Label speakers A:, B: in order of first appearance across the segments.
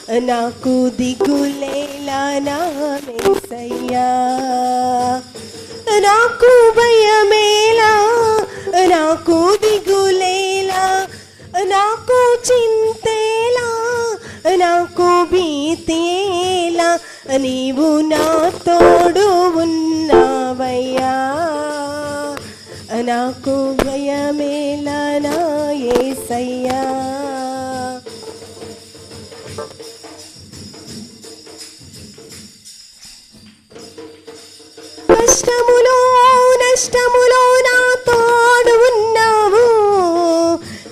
A: నాకు దిగులేలా నా యేసయ్యా, నాకు భయమేలా, నాకు దిగులేలా, నాకు చింతేలా, నాకు భీతేలా, నీవు నా తోడు ఉన్నావయ్యా. నాకు భయమేలా నా యేసయ్యా. కష్టములో నష్టములో నా తోడు ఉన్నావు,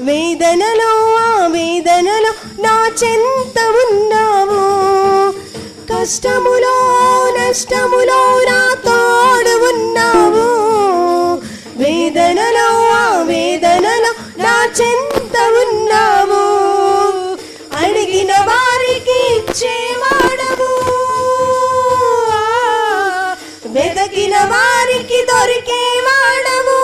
A: వేదనలో ఆ వేదనలో నా చెంత ఉన్నావు. కష్టములో నష్టములో నా తోడు ఉన్నావు, వేదనలో ఆ వేదనలో నా చెంత ఉన్నావు. అడిగిన వారికి ఇచ్చేవాడవు, వెదకిన వారికి దొరికేవాడవు.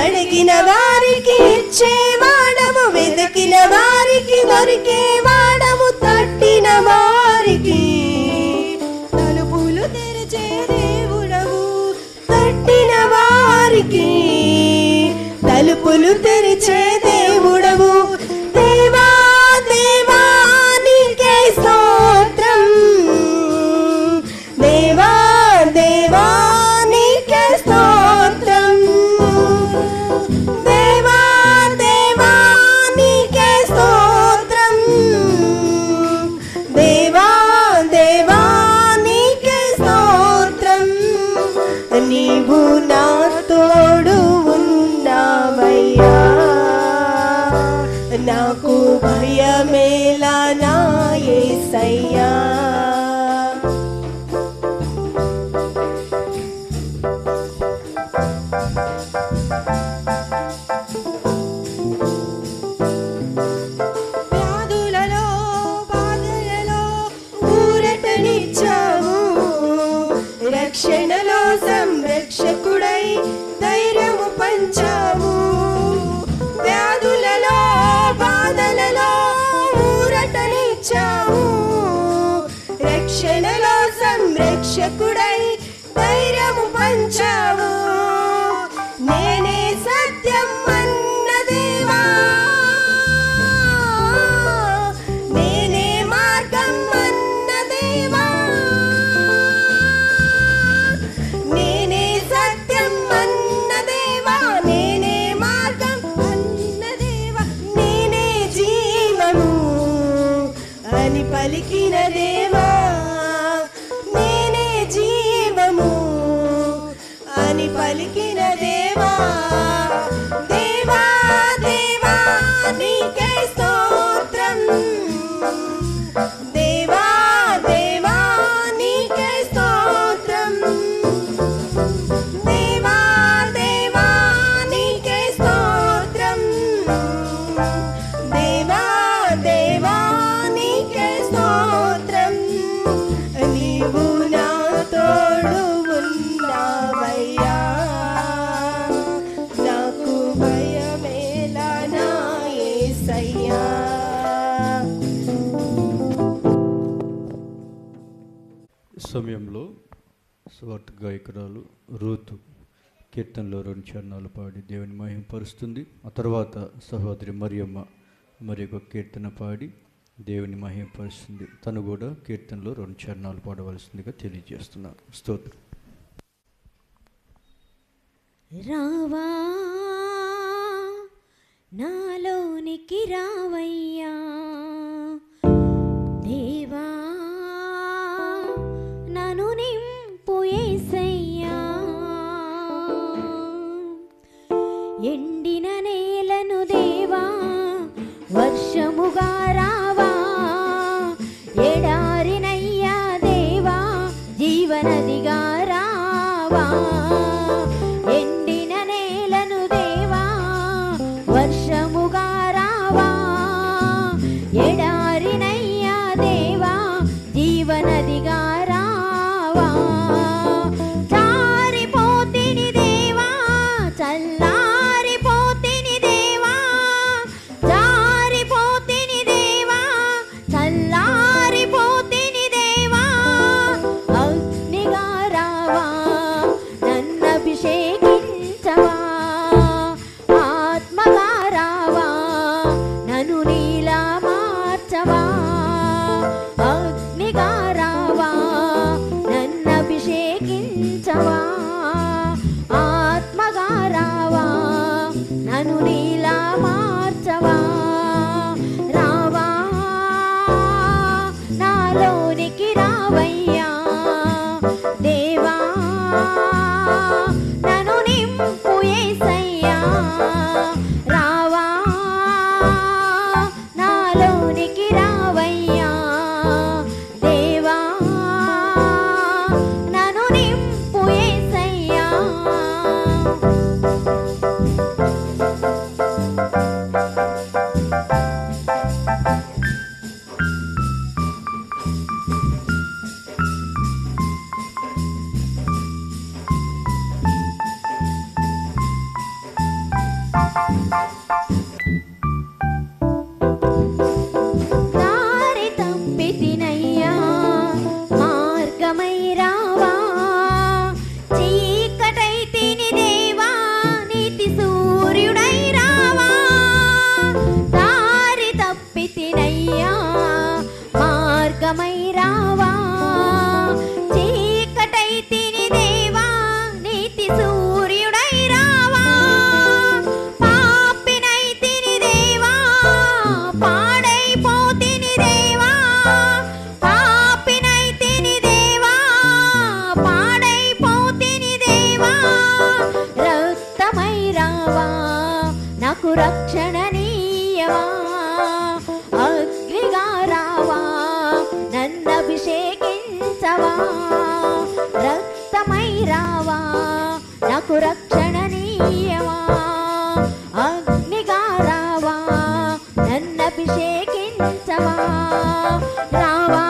A: అడిగిన వారికి ఇచ్చేవాడవు, వెదకిన వారికి దొరికేవాడవు. తట్టిన వారికి తలుపులు తెరిచే దేవుడవు, తట్టిన వారికి తలుపులు తెరిచే దేవుడవు. దేవా దేవా నీకే స్తోత్రం, దేవా దేవా నీకే స్తోత్రం, దేవా దేవా నీకే స్తోత్రం, దేవా దేవా నీకే స్తోత్రం. నీవు నా తోడు ఉన్నావయ్యా, నాకు భయమేలా నా యేసయ్యా. వ్యాధులలో బాధలలో ఊరటనిచ్చావు, రక్షణలో సంరక్షకుడై ధైర్యము పంచావు. వ్యాధులలో బాధలలో ఊరటనిచ్చావు, రక్షణలో సంరక్షకుడై ధైర్యము పంచావు. నేనే సత్యం అన్న దేవా, నేనే మార్గం అన్న దేవా, నేనే సత్యం అన్న దేవా, నేనే మార్గం అన్న దేవా, నేనే జీవము అని పలికిన దేవా, నేనే జీవము అని పలికిన దేవా. దేవా దేవా నీకే స్తోత్రం, దేవా దేవా నీకే స్తోత్రం, దేవా దేవా నీకే స్తోత్రం, దేవా దేవా నీకే స్తోత్రం. నీవు నా తోడు ఉన్నావయ్యా, నాకు భయమేలా నా యేసయ్యా.
B: సమయంలో స్వార్థ గాయకురాలు రూతు కీర్తనలో 2 చరణాలు పాడి దేవుని మహిమపరుస్తుంది. ఆ తర్వాత సహోదరి మరియమ్మ మరి ఒక కీర్తన పాడి దేవుని మహిమపరుస్తుంది. తను కూడా కీర్తనలో 2 చరణాలు పాడవలసిందిగా తెలియజేస్తున్నాను. స్తోత్రం.
C: రావా నాలోనికి రావయ్యా, దేవా నన్ను నింపు యేసయ్యా. ఎండిన నేలను దేవా వర్షముగా రావా, ఎడారినయ్యా దేవా జీవనదిగా రావా. ఎండిన నేలను దేవా వర్షముగా రావా, రావా నాకు రక్షణ నీయవా అగ్నిగా రావా నన్ను అభిషేకించవా రావా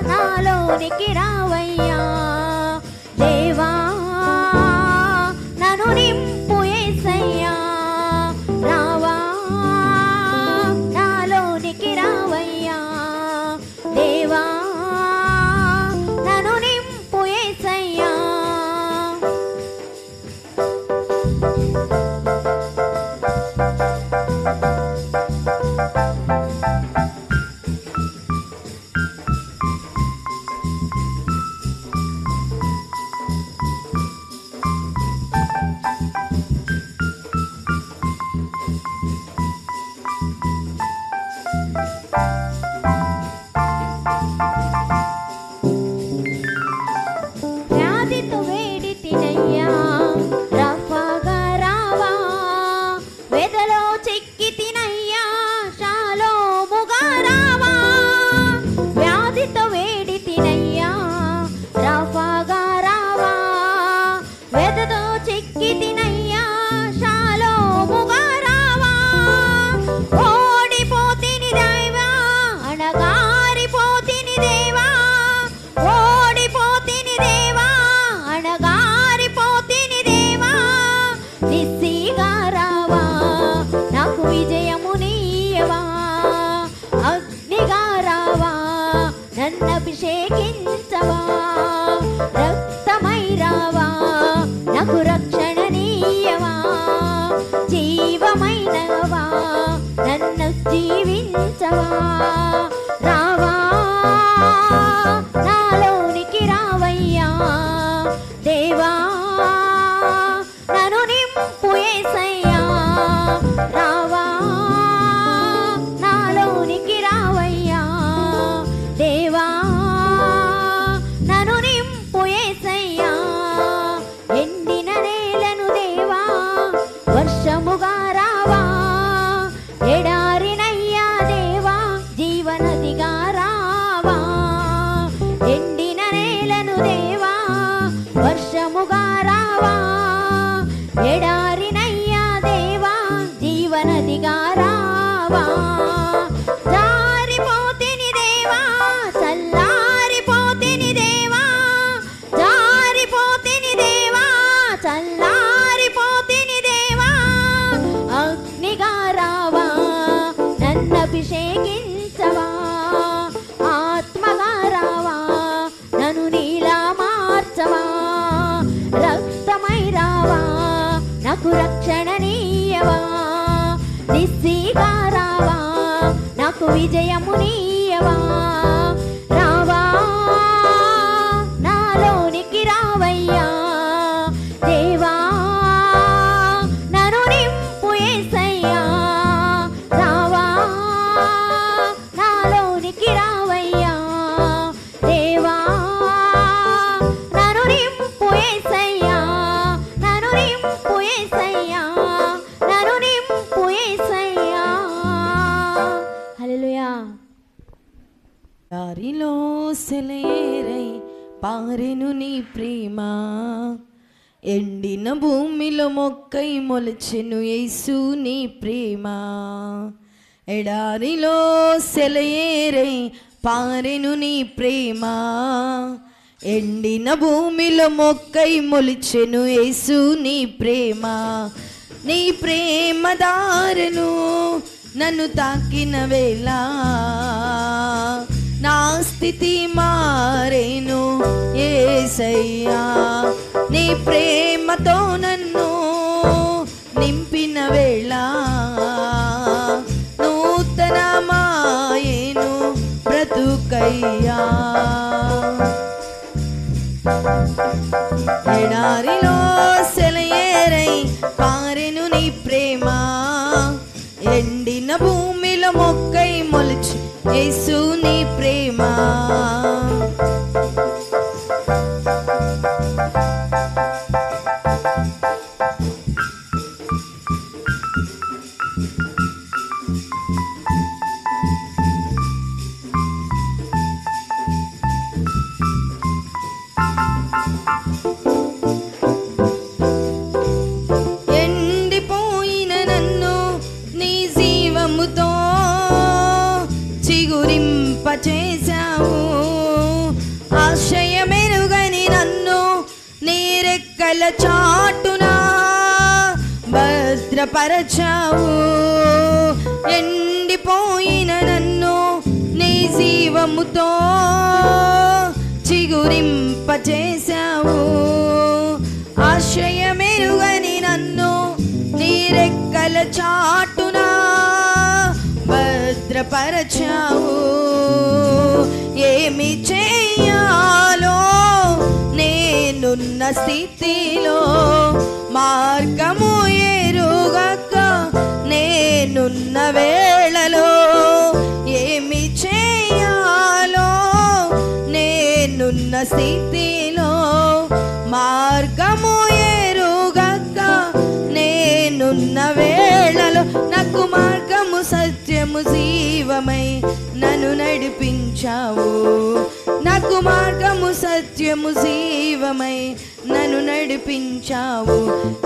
C: నాలోనికి రావయ్యా దేవా నన్ను నింపు యేసయ్యా రావా నాలోనికి రావయ్యా దేవా నన్ను నింపు యేసయ్యా వ్యాధితో వేడితినయ్యా రఫాగా రావా వెదలో చిక్కి తినయ్యా షాలోముగా రావా వ్యాధితో వేడితినయ్యా రఫాగా రావా వెదలో చిక్కి తినయ్యా షాలోముగా రావా ఓడిపోతిని దేవా అణగారిపోతిని దేవా ఓడిపోతిని దేవా అణగారిపోతిని దేవా నిస్సిగా రావా నాకు విజయము నీయవా అగ్నిగా రావా నన్ను అభిషేకించవా రక్తమై రావా నాకు రక్షణ నీయవా జీవమైనవా నన్ను జీవించవా రావా నాలోనికి రావయ్యా దేవా నన్ను నింపు యేసయ్యా రావా నాలోనికి రావయ్యా దేవా నన్ను నింపు యేసయ్యా ఎండిన నేలను దేవా వర్షముగా రావా ఎడారినయ్యా దేవా జీవనదిగా రావా ఎండిన నేలను దేవా వర్షముగా రావా ఎడారినయ్యా దేవా జీవనదిగా రావా జారిపోతిని దేవా చల్లారిపోతిని దేవా జారిపోతిని దేవా చల్లారిపోతిని దేవా అగ్నిగా రావా నన్ను అభిషేకించవా ఆత్మగా రావా నన్ను నీలా మార్చవా రక్తమై రావా నాకు రక్షణ నీయవా నిస్సిగా రావా నాకు విజయము నీయవా రావా నాలోనికి రావయ్యా దేవా నన్ను నింపు యేసయ్యా రావా నాలోనికి రావయ్యా దేవా నన్ను నింపు యేసయ్యా నన్ను నింపు యేసయ్యా నన్ను నింపు యేసయ్యా హల్లెలూయా
A: దారిలో సెలయేరై పారెను నీ ప్రేమ ఎండిన భూమిలో మొక్కై మొలచెను యేసు నీ ప్రేమ ఎడారిలో సెలయేరై పారెను నీ ప్రేమ ఎండిన భూమిలో మొక్కై మొలిచెను యేసు నీ ప్రేమ నీ ప్రేమ దారును నన్ను తాకిన వేళ నా స్థితి మారేను యేసయ్యా నీ ప్రేమతో నన్ను నింపిన వేళ నూతనమాయేను బ్రతుకయ్యా ఎడారిలో సెలయేరై పారెను నీ ప్రేమ ఎండిన భూమిలో మొక్కై మొలిచి యేసు నీ ప్రేమ చేశావు. ఆశ్రయమెరుగని నన్ను నీ రెక్కల చాటునా భద్రపరచావు. ఎండిపోయిన నన్ను నీ జీవముతో చిగురింపచేశావు. ఆశ్రయమెరుగని నన్ను నీ రెక్కల చాటునా భద్రపరచావు. ఏమి చెయ్యాలో నేనున్న స్థితిలో మార్గము ఎరుగక నేనున్న వేళలో ఏమి చెయ్యాలో నేనున్న స్థితిలో మార్గము ఎరుగక నేనున్న వేళలో నాకు మార్గము సత్యము జీవమై నన్ను నడిపించావు. నాకు మార్గము సత్యము జీవమై నన్ను నడిపించావు.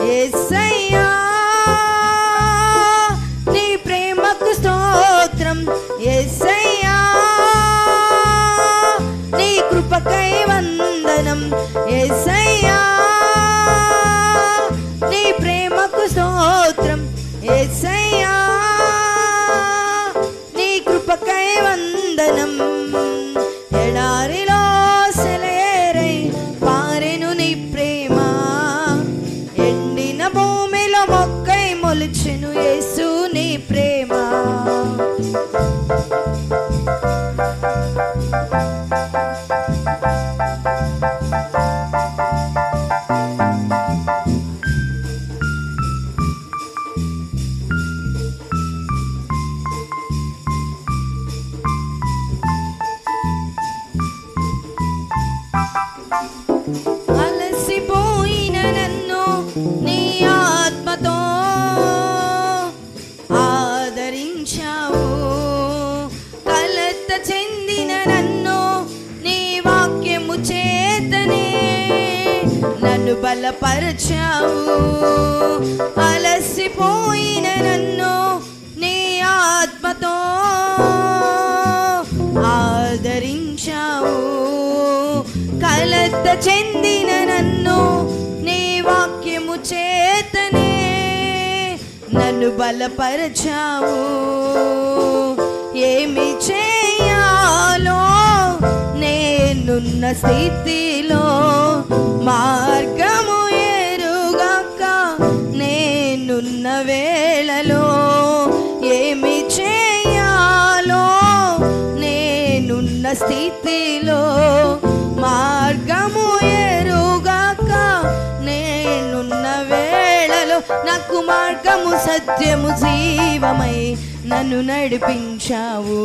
A: యేసయ్యా నీ ప్రేమకు స్తోత్రం. యేసయ్యా నీ కృపకై వందనం. యేసయ్యా నీ ప్రేమకు స్తోత్రం. యేసయ్యా నీ కృపకై వందనం. ఎడారిలో సెలయేరై పారెను నీ ప్రేమ. ఎండిన భూమిలో మొక్కై మొలిచెను యేసు నీ ప్రేమ. అలసిపోయిన నన్ను నీ ఆత్మతో ఆదరించావు. కలత చెందిన నన్ను నీ వాక్యము చేతనే నన్ను బలపరచావు. అలసిపోయిన నన్ను నీ ఆత్మతో ఆదరించావు. కలత చెందిన నన్ను నీ వాక్యము చేతనే నన్ను బలపరచావు. ఏమి చేయాలో నేనున్న స్థితిలో మార్గము ఎరుగక నేనున్న వేళలో ఏమి చేయాలో నేనున్న స్థితిలో మార్గము ఎరుగక నేనున్న వేళలో నాకు మార్గము సత్యము జీవమై నన్ను నడిపించావు.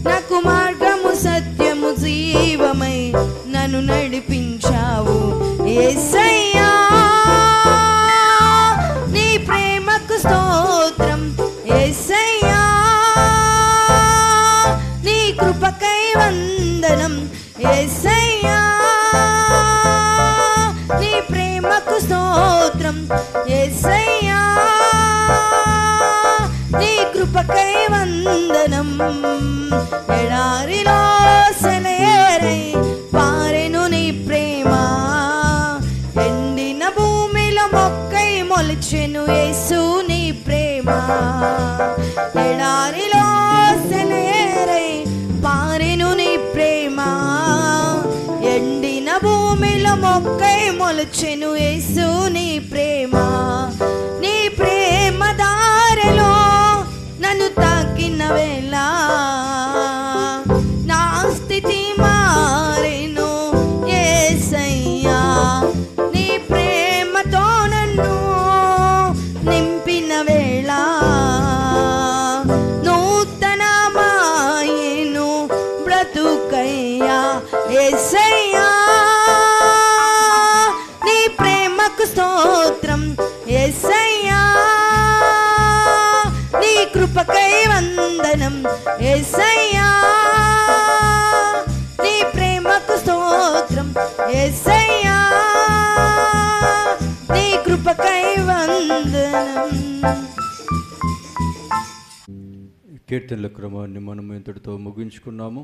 A: నాకు మార్గము సత్యము జీవమై నన్ను నడిపించావు. యేసయ్యా నీ ప్రేమకు స్తోత్రం. యేసయ్యా నీ కృపకై వందనం. యేసయ్యా నీ ప్రేమకు స్తోత్రం. యేసయ్యా నీ కృపకై వందనం. ఎడారిలో సెలయేరై పారెను నీ ప్రేమ. ఎండిన భూమిలో మొక్కై మొలిచెను యేసు నీ ప్రేమ. ఎడారిలో సెలయేరై పారెను నీ ప్రేమ. ఎండిన భూమిలో మొక్కై మొలిచెను యేసు నీ ప్రేమ. నీ ప్రేమ దారిలో నన్ను తాకిన వేళ నా స్థితి మారెను యేసయ్యా. నీ ప్రేమతో నన్ను నింపిన వేళ నూతనమాయెను బ్రతుకయ్యా. యేసయ్యా నీ ప్రేమకు స్తోత్రం. యేసయ్యా నీ కృపకై వందనం. యేసయ్యా నీ ప్రేమకు స్తోత్రం. యేసయ్యా నీ కృపకై వందనం.
B: కీర్తనల క్రమాన్ని మనం ఇంతటితో ముగించుకున్నాము.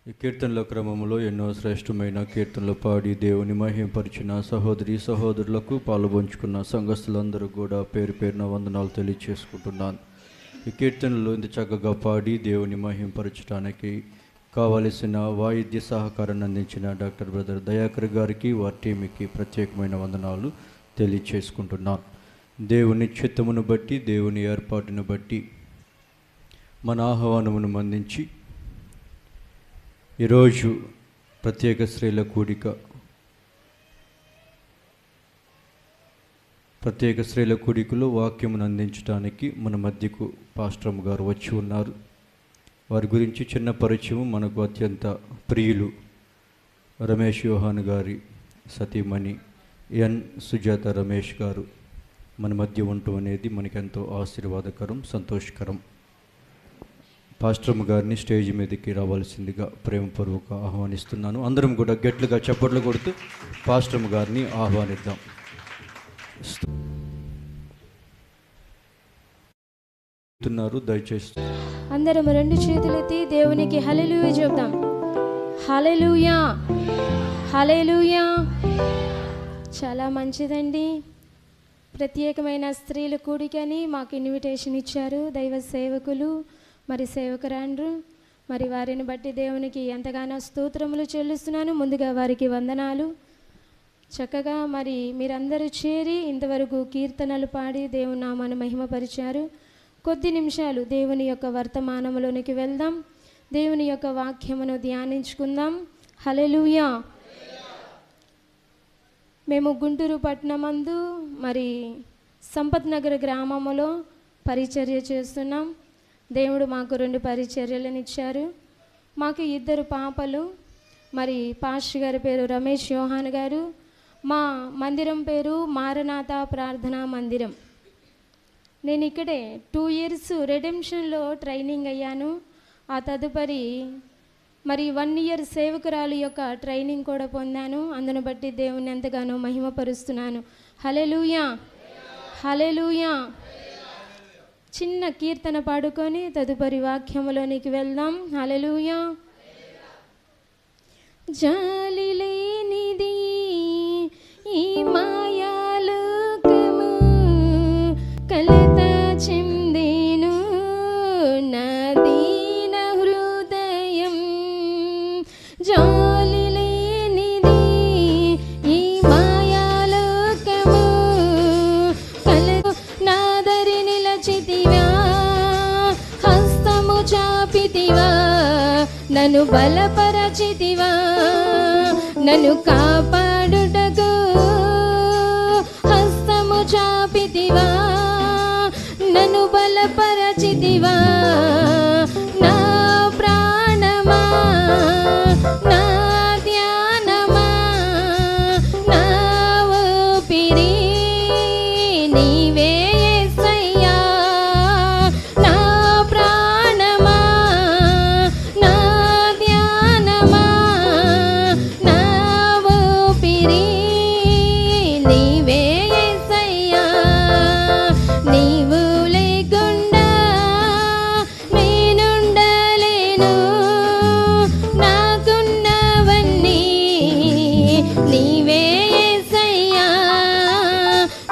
B: ఈ కీర్తనల క్రమంలో ఎన్నో శ్రేష్టమైన కీర్తనలు పాడి దేవుని మహింపరిచిన సహోదరి సహోదరులకు పాలుపంచుకున్న సంఘస్థులందరూ కూడా పేరు పేరున వందనాలు తెలియచేసుకుంటున్నాను. ఈ కీర్తనలు ఇంత చక్కగా పాడి దేవుని మహింపరచడానికి కావలసిన వాయిద్య సహకారాన్ని అందించిన డాక్టర్ బ్రదర్ దయాకర్ గారికి, వారి టీంకి ప్రత్యేకమైన వందనాలు తెలియచేసుకుంటున్నాను. దేవుని చిత్తమును బట్టి, దేవుని ఏర్పాటును బట్టి మన ఆహ్వానమును అందించి ఈరోజు ప్రత్యేక స్త్రీల కూడికలో వాక్యమును అందించడానికి మన మధ్యకు పాస్టర్ గారు వచ్చి ఉన్నారు. వారి గురించి చిన్న పరిచయం. మనకు అత్యంత ప్రియులు రమేష్ యోహాన్ గారి సతీమణి ఎన్ సుజాత రమేష్ గారు మన మధ్య ఉండటం అనేది మనకెంతో ఆశీర్వాదకరం, సంతోషకరం. పాస్టర్ గారిని స్టేజ్ మీదకి రావాల్సిందిగా ప్రేమపూర్వక ఆహ్వానిస్తున్నాను. అందరం కూడా గట్టిగా చప్పట్లు కొడుతూ పాస్టర్ గారిని ఆహ్వానిద్దాం. దయచేసి
D: అందరం రెండు చేతులెత్తి దేవునికి హల్లెలూయా చెప్దాం. హల్లెలూయా, హల్లెలూయా. చాలా మంచిదండి. ప్రత్యేకమైన స్త్రీల కూడికని మాకు ఇన్విటేషన్ ఇచ్చారు దైవ సేవకులు, మరి సేవకురాండ్రు. మరి వారిని బట్టి దేవునికి ఎంతగానో స్తోత్రములు చెల్లిస్తున్నాను. ముందుగా వారికి వందనాలు. చక్కగా మరి మీరందరూ చేరి ఇంతవరకు కీర్తనలు పాడి దేవుని నామాన్ని మహిమపరిచారు. కొద్ది నిమిషాలు దేవుని యొక్క వర్తమానంలోనికి వెళ్దాం. దేవుని యొక్క వాక్యమును ధ్యానించుకుందాం. హల్లెలూయా. మేము గుంటూరు పట్టణమందు మరి సంపత్ నగర్ గ్రామములో పరిచర్య చేస్తున్నాం. దేవుడు మాకు 2 పరిచర్యలను ఇచ్చారు. మాకు 2 పాపలు. మరి పాస్టర్ గారి పేరు రమేష్ యోహాన్ గారు. మా మందిరం పేరు మారనాథ ప్రార్థనా మందిరం. నేను ఇక్కడే 2 years రెడెంప్షన్లో ట్రైనింగ్ అయ్యాను. ఆ తదుపరి మరి 1 year సేవకురాలు యొక్క ట్రైనింగ్ కూడా పొందాను. అందును బట్టి దేవుని ఎంతగానో మహిమపరుస్తున్నాను. హల్లెలూయా, హల్లెలూయా. చిన్న కీర్తన పాడుకొని తదుపరి వాక్యములోనికి వెళ్దాం. హల్లెలూయా. జాలి లేనిది ఈ మాయాలోకము, కలత చెందేను నా దీన హృదయం. జాలి లేనిది ఈ మాయాలోకము, కలత నాదరి నిలచితివా, హస్తము చాపితివా, నన్ను బలపరచితివా, నన్ను కాపాడుటకు హస్తము చాపితివా, నన్ను బలపరచితివా. నా ప్రాణమా, నా ధ్యానమా, నా ఊపిరి నీవే యేసయ్యా. నా ప్రాణమా, నా ధ్యానమా, నా ఊపిరి నీవే యేసయ్యా. నీవు లేకుండా నేనుండలేను, నాకున్నవన్నీ నీవే యేసయ్యా.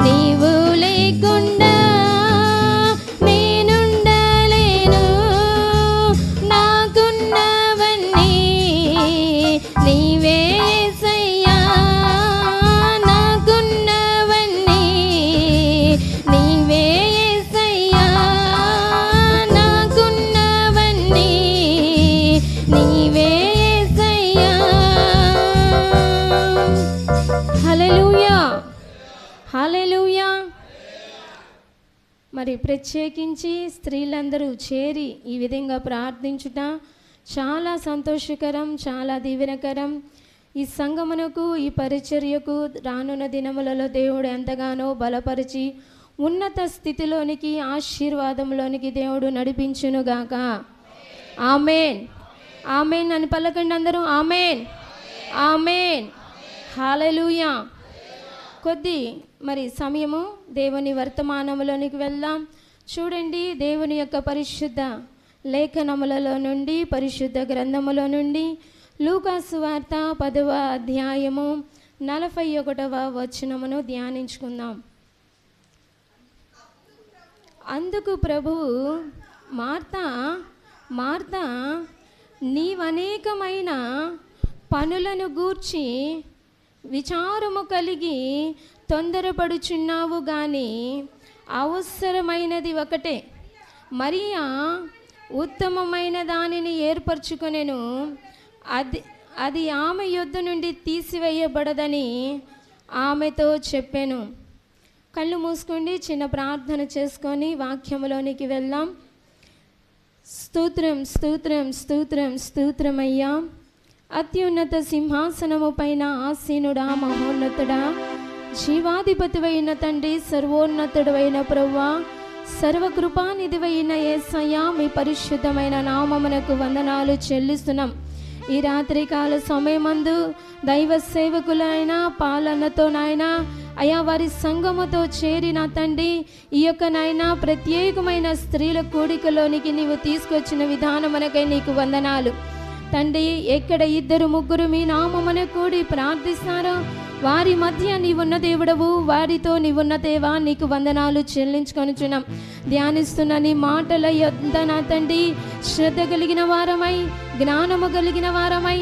D: నీవు లేకుండా నేనుండలేను, నాకున్నవన్నీ నీవే యేసయ్యా. నాకున్నవన్నీ నీవే యేసయ్యా. నాకున్నవన్నీ నీవే యేసయ్యా. హల్లెలూయా, హల్లెలూయా. మరి ప్రత్యేకించి స్త్రీలందరూ చేరి ఈ విధంగా ప్రార్థించుట చాలా సంతోషకరం, చాలా దీవెనకరం. ఈ సంగమునకు, ఈ పరిచర్యకు రానున్న దినములలో దేవుడు ఎంతగానో బలపరిచి ఉన్నత స్థితిలోనికి, ఆశీర్వాదంలోనికి దేవుడు నడిపించునుగాక. ఆమేన్, ఆమేన్ అని పలకండి అందరూ. ఆమేన్, ఆమేన్, హల్లెలూయా. కొద్ది మరి సమయము దేవుని వర్తమానంలోనికి వెళ్దాం. చూడండి, దేవుని యొక్క పరిశుద్ధ లేఖనములలో నుండి పరిశుద్ధ గ్రంథములో నుండి లూకా సువార్త 10వ అధ్యాయము 41వ వచనమును ధ్యానించుకుందాం. అందుకు ప్రభువు, మార్తా మార్తా, నీవనేకమైన పనులను గూర్చి విచారము కలిగి తొందరపడుచున్నావు గాని అవసరమైనది ఒకటే. మరియా ఉత్తమమైన దానిని ఏర్పరచుకొనెను, అది ఆమె యొద్ద నుండి తీసివేయబడదని ఆమెతో చెప్పాను. కళ్ళు మూసుకోండి, చిన్న ప్రార్థన చేసుకొని వాక్యములోనికి వెళ్దాం. స్తోత్రం స్తోత్రం స్తోత్రం స్తోత్రమయ్యా. అత్యున్నత సింహాసనము పైన ఆసీనుడా, మహోన్నతుడా, జీవాధిపతివైన తండ్రి, సర్వోన్నతుడైన ప్రభువా, సర్వకృపానిధివైన యేసయ్యా, మీ పరిశుద్ధమైన నామమునకు వందనాలు చెల్లిస్తున్నాం. ఈ రాత్రికాల సమయమందు దైవ సేవకులైన పాలనతో నాయన అయా వారి సంఘముతో చేరిన తండ్రి, ఈ యొక్క నాయన ప్రత్యేకమైన స్త్రీల కూడికలోనికి నీవు తీసుకొచ్చిన విధానమునకై నీకు వందనాలు తండ్రి. ఎక్కడ 2-3 మీ నామమున కూడి ప్రార్థిస్తారో వారి మధ్య నీవున్న దేవుడవు, వారితో నీవున్న దేవా, నీకు వందనాలు చెల్లించుకొనుచున్నాం. ధ్యానిస్తున్న నీ మాటల యొద్ద నా తండ్రి శ్రద్ధ కలిగిన వారమై, జ్ఞానము కలిగిన వారమై,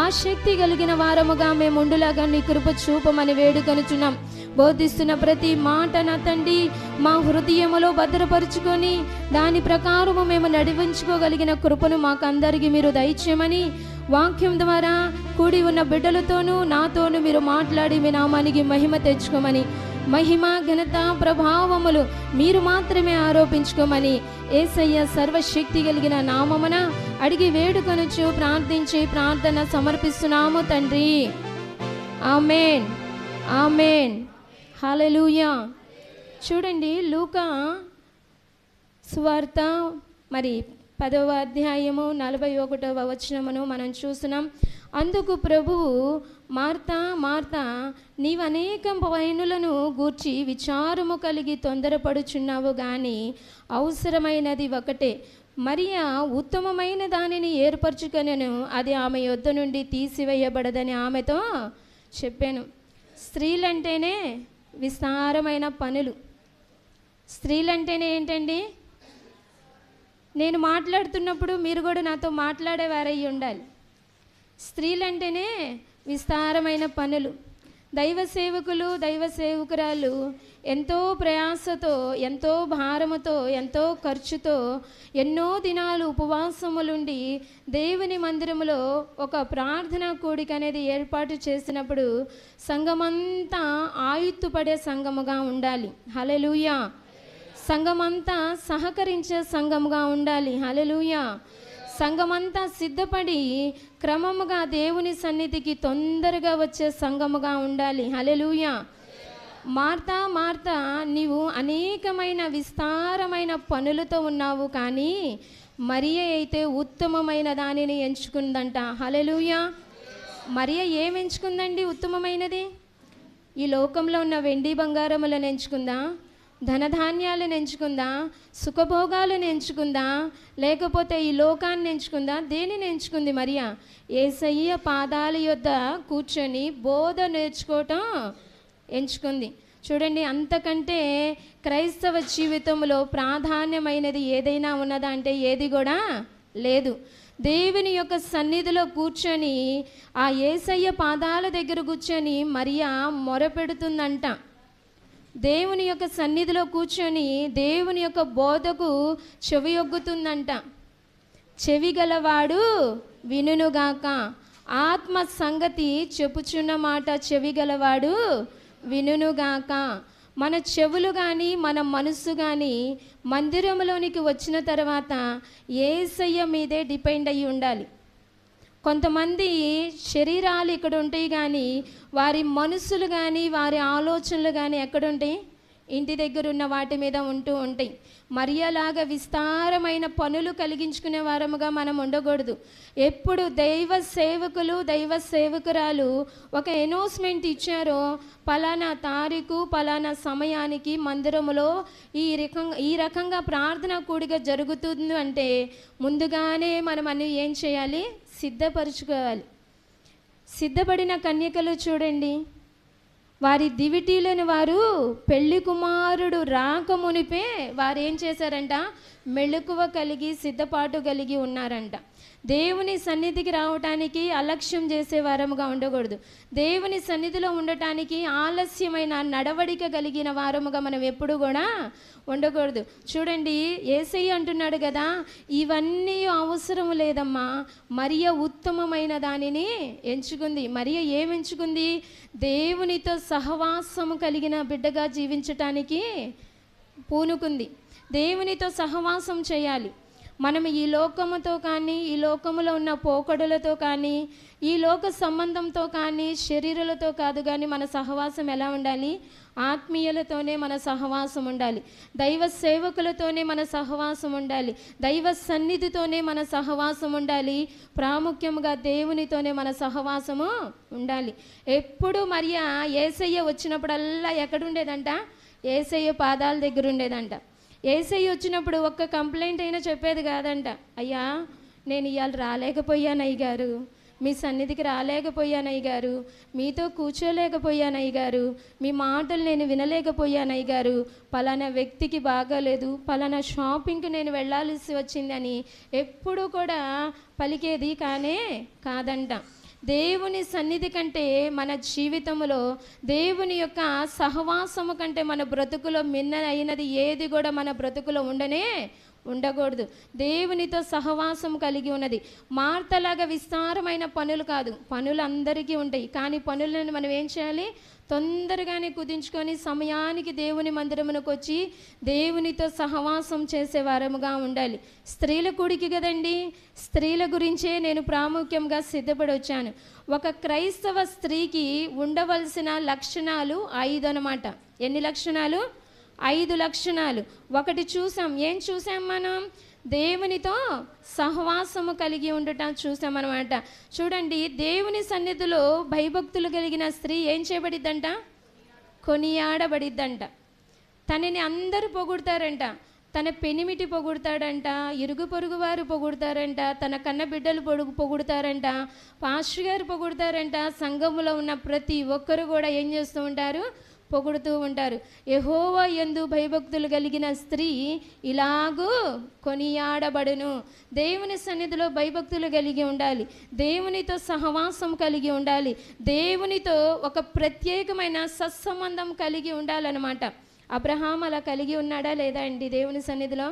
D: ఆసక్తి కలిగిన వారముగా మేము ఉండులాగా నీ కృప చూపమని వేడుకొనుచున్నాం. బోధిస్తున్న ప్రతి మాట నా తండ్రి మా హృదయములో భద్రపరుచుకొని దాని ప్రకారము మేము నడిపించుకోగలిగిన కృపను మాకందరికీ మీరు దయచేయమని, వాక్యం ద్వారా కూడి ఉన్న బిడ్డలతోనూ నాతోనూ మీరు మాట్లాడి మీ నామానికి మహిమ తెచ్చుకోమని, మహిమ ఘనత ప్రభావములు మీరు మాత్రమే ఆరోపించుకోమని యేసయ్య సర్వశక్తి కలిగిన నామమున అడిగి వేడుకొనుచు ప్రార్థించి ప్రార్థన సమర్పిస్తున్నాము తండ్రి. ఆమేన్ ఆమేన్ హల్లెలూయా. చూడండి, లూకా సువార్త మరి 10వ అధ్యాయము 41వ వచనమును మనం చూస్తున్నాం. అందుకు ప్రభువు, మార్తా మార్తా, నీవనేక పనులను గూర్చి విచారము కలిగి తొందరపడుచున్నావు గాని అవసరమైనది ఒకటే. మరియా ఉత్తమమైన దానిని ఏర్పరచుకొనెను, అది ఆమె యొద్ద నుండి తీసివేయబడదని ఆమెతో చెప్పాను. స్త్రీలంటేనే విస్తారమైన పనులు. స్త్రీలంటేనే ఏంటండి? నేను మాట్లాడుతున్నప్పుడు మీరు కూడా నాతో మాట్లాడేవారై ఉండాలి. స్త్రీలంటేనే విస్తారమైన పనులు. దైవ సేవకులు, దైవ సేవకురాలు ఎంతో ప్రయాసతో, ఎంతో భారముతో, ఎంతో ఖర్చుతో ఎన్నో దినాలు ఉపవాసములుండి దేవుని మందిరములో ఒక ప్రార్థనా కూడిక అనేది ఏర్పాటు చేసినప్పుడు సంఘమంతా ఆయుత్తుపడే సంఘముగా ఉండాలి. హల్లెలూయా. సంఘమంతా సహకరించే సంఘముగా ఉండాలి. హల్లెలూయా. సంఘమంతా సిద్ధపడి క్రమముగా దేవుని సన్నిధికి తొందరగా వచ్చే సంఘముగా ఉండాలి. హల్లెలూయా. మార్తా మార్తా, నీవు అనేకమైన విస్తారమైన పనులతో ఉన్నావు, కానీ మరియ అయితే ఉత్తమమైన దానిని ఎంచుకుందంట. హల్లెలూయా. మరియ ఏం ఎంచుకుందండి? ఉత్తమమైనది. ఈ లోకంలో ఉన్న వెండి బంగారములను ఎంచుకుందా? ధనధాన్యాలను ఎంచుకుందా? సుఖభోగాలను ఎంచుకుందా? లేకపోతే ఈ లోకాన్ని ఎంచుకుందా? దేనిని ఎంచుకుంది మరియా? యేసయ్య పాదాల యొద్ద కూర్చొని బోధ నేర్చుకోవటం ఎంచుకుంది. చూడండి, అంతకంటే క్రైస్తవ జీవితంలో ప్రాధాన్యమైనది ఏదైనా ఉన్నదా అంటే ఏది కూడా లేదు. దేవుని యొక్క సన్నిధిలో కూర్చొని ఆ యేసయ్య పాదాల దగ్గర కూర్చొని మరియా మొరపెడుతుందంట. దేవుని యొక్క సన్నిధిలో కూర్చొని దేవుని యొక్క బోధకు చెవియొగ్గుతుందంట. చెవి గలవాడు వినుగాక. ఆత్మ సంగతి చెప్పుచున్న మాట చెవి గలవాడు వినుగాక. మన చెవులు కానీ మన మనస్సు కానీ మందిరంలోనికి వచ్చిన తర్వాత యేసయ్య మీదే డిపెండ్ అయ్యి ఉండాలి. కొంతమంది శరీరాలు ఇక్కడ ఉంటాయి కానీ వారి మనసులు కానీ వారి ఆలోచనలు కానీ ఎక్కడ ఉంటాయి? ఇంటి దగ్గర ఉన్న వాటి మీద ఉంటూ ఉంటాయి. మరియలాగా విస్తారమైన పనులు కలిగించుకునే వారముగా మనం ఉండకూడదు. ఎప్పుడు దైవ సేవకులు దైవ సేవకురాలు ఒక అనౌన్స్మెంట్ ఇచ్చారో, పలానా తారీఖు పలానా సమయానికి మందిరములో ఈ రకంగా ప్రార్థన కూడిక జరుగుతుంది అంటే ముందుగానే మనం అన్ని ఏం చేయాలి? సిద్ధపరచుకోవాలి. సిద్ధపడిన కన్యకలు చూడండి, వారి దివిటీలను వారు పెళ్లి కుమారుడు రాకమునిపే వారు ఏం చేశారంట? మెళుకువ కలిగి సిద్ధపాటు కలిగి ఉన్నారంట. దేవుని సన్నిధికి రావటానికి అలక్ష్యం చేసే వారముగా ఉండకూడదు. దేవుని సన్నిధిలో ఉండటానికి ఆలస్యమైన నడవడిక కలిగిన వారముగా మనం ఎప్పుడు కూడా ఉండకూడదు. చూడండి, యేసయ్య అంటున్నాడు కదా, ఇవన్నీ అవసరం లేదమ్మా, మరియ ఉత్తమమైన దానిని ఎంచుకుంది. మరియ ఏం ఎంచుకుంది? దేవునితో సహవాసము కలిగిన బిడ్డగా జీవించటానికి పూనుకుంది. దేవునితో సహవాసం చేయాలి. మనం ఈ లోకముతో కానీ, ఈ లోకములో ఉన్న పోకడులతో కానీ, ఈ లోక సంబంధంతో కానీ, శరీరాలతో కాదు కానీ మన సహవాసం ఎలా ఉండాలి? ఆత్మీయులతోనే మన సహవాసం ఉండాలి. దైవ సేవకులతోనే మన సహవాసం ఉండాలి. దైవ సన్నిధితోనే మన సహవాసం ఉండాలి. ప్రాముఖ్యంగా దేవునితోనే మన సహవాసము ఉండాలి. ఎప్పుడు మరియా యేసయ్య వచ్చినప్పుడల్లా ఎక్కడుండేదంట? యేసయ్య పాదాల దగ్గర ఉండేదంట. యేసయ్య వచ్చినప్పుడు ఒక్క కంప్లైంట్ అయినా చెప్పేది కాదంట. అయ్యా, నేను ఇవాళ రాలేకపోయాను అయ్యగారు, మీ సన్నిధికి రాలేకపోయాను అయ్యగారు, మీతో కూర్చోలేకపోయాను అయ్యగారు, మీ మాటలు నేను వినలేకపోయాను అయ్యగారు, పలానా వ్యక్తికి బాగాలేదు, పలానా షాపింగ్కి నేను వెళ్ళాల్సి వచ్చిందని ఎప్పుడూ కూడా పలికేది కాదంట. దేవుని సన్నిధి కంటే మన జీవితంలో, దేవుని యొక్క సహవాసము కంటే మన బ్రతుకులో మిన్న అయినది ఏది కూడా మన బ్రతుకులో ఉండకూడదు. దేవునితో సహవాసం కలిగి ఉన్నది. మార్తలాగా విస్తారమైన పనులు కాదు, పనులు అందరికీ ఉంటాయి. కానీ పనులను మనం ఏం చేయాలి? తొందరగానే కుదించుకొని సమయానికి దేవుని మందిరమునకు వచ్చి దేవునితో సహవాసం చేసే వారముగా ఉండాలి. స్త్రీల కూడికి కదండి, స్త్రీల గురించే నేను ప్రాముఖ్యంగా సిద్ధపడి వచ్చాను. ఒక క్రైస్తవ స్త్రీకి ఉండవలసిన లక్షణాలు 5 అన్నమాట. ఎన్ని లక్షణాలు? 5 లక్షణాలు. ఒకటి చూసాం. ఏం చూసాం మనం? దేవునితో సహవాసము కలిగి ఉండటం చూసామన్నమాట. చూడండి, దేవుని సన్నిధిలో భయభక్తులు కలిగిన స్త్రీ ఏం చేయబడిద్దంట? కొనియాడబడిద్దంట. తనని అందరూ పొగుడతారంట. తన పెనిమిటి పొగుడతాడంట, ఇరుగు పొరుగు వారు పొగుడతారంట, తన కన్న బిడ్డలు పొగుడతారంట, పాస్టర్ గారు పొగుడతారంట. సంఘములో ఉన్న ప్రతి ఒక్కరు కూడా ఏం చేస్తూ ఉంటారు? పొగుడుతూ ఉంటారు. యెహోవా యందు భయభక్తులు కలిగిన స్త్రీ ఇలాగూ కొనియాడబడును. దేవుని సన్నిధిలో భయభక్తులు కలిగి ఉండాలి. దేవునితో సహవాసం కలిగి ఉండాలి. దేవునితో ఒక ప్రత్యేకమైన సత్సంబంధం కలిగి ఉండాలన్నమాట. అబ్రహాం అలా కలిగి ఉన్నాడా లేదా అండి దేవుని సన్నిధిలో?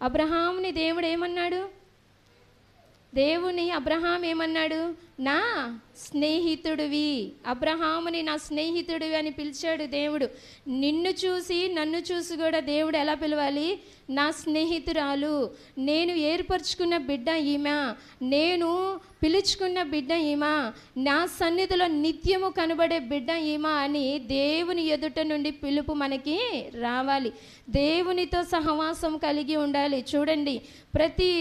D: అబ్రహాముని దేవుడు ఏమన్నాడు? అబ్రహాం ఏమన్నాడు? నా స్నేహితుడివి, అబ్రహాముని నా స్నేహితుడివి అని పిలిచాడు దేవుడు. నిన్ను చూసి నన్ను చూసి కూడా దేవుడు ఎలా పిలవాలి? నా స్నేహితురాలు, నేను ఏర్పరచుకున్న బిడ్డ ఈమె, నేను పిలుచుకున్న బిడ్డ ఈమె, నా సన్నిధిలో నిత్యము కనబడే బిడ్డ ఈమె అని దేవుని ఎదుట నుండి పిలుపు మనకి రావాలి. దేవునితో సహవాసం కలిగి ఉండాలి. చూడండి, ప్రతి